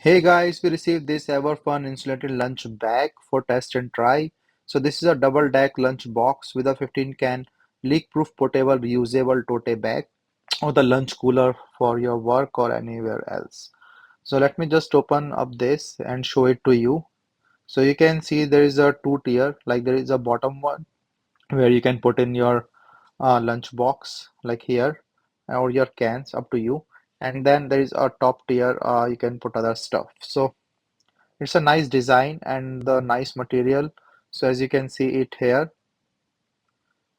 Hey guys, we received this Everfun Insulated lunch bag for test and try. So this is a double deck lunch box with a 15 can leak-proof portable reusable tote bag or the lunch cooler for your work or anywhere else. So let me just open up this and show it to you. So you can see there is a two tier, like there is a bottom one where you can put in your lunch box like here or your cans up to you. And then there is a top tier, you can put other stuff. So it's a nice design and the nice material. So as you can see it here.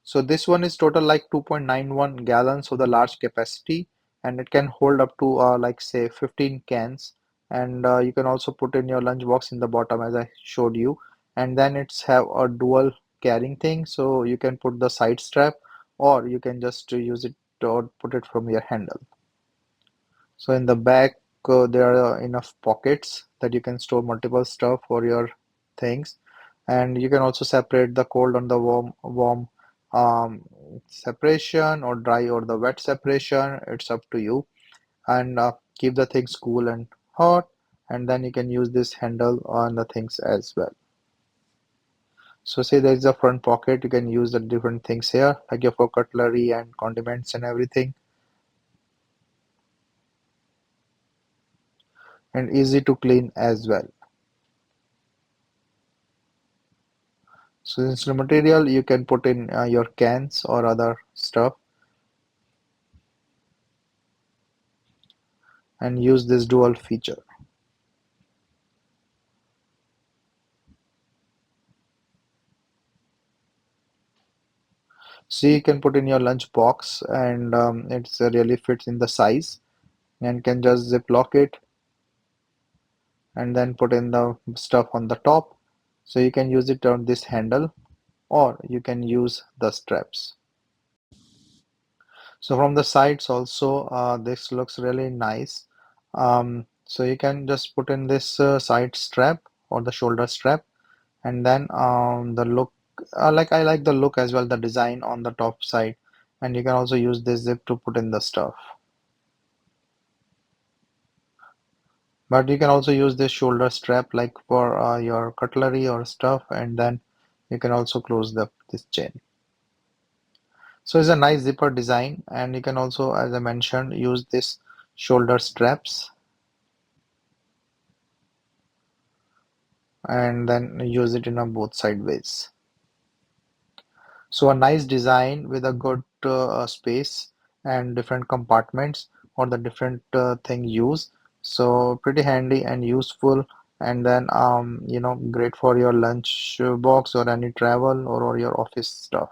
So this one is total like 2.91 gallons of the large capacity and it can hold up to like say 15 cans and you can also put in your lunch box in the bottom as I showed you, and then it's have a dual carrying thing so you can put the side strap or you can just use it or put it from your handle. So in the back, there are enough pockets that you can store multiple stuff for your things, and you can also separate the cold and the warm um, separation or dry or the wet separation. It's up to you, and keep the things cool and hot, and then you can use this handle on the things as well. So say there is a front pocket, you can use the different things here, like your for cutlery and condiments and everything, and easy to clean as well. So instead of material, you can put in your cans or other stuff and use this dual feature. So you can put in your lunch box and it's really fits in the size and can just zip lock it and then put in the stuff on the top. So you can use it on this handle or you can use the straps. So from the sides also, this looks really nice. So you can just put in this side strap or the shoulder strap, and then the look, like I like the look as well, the design on the top side, and you can also use this zip to put in the stuff. But you can also use this shoulder strap like for your cutlery or stuff, and then you can also close the this chain. So it's a nice zipper design, and you can also, as I mentioned, use this shoulder straps and then use it in a both sideways. So a nice design with a good space and different compartments or the different thing used. So pretty handy and useful, and then great for your lunch box or any travel or your office stuff.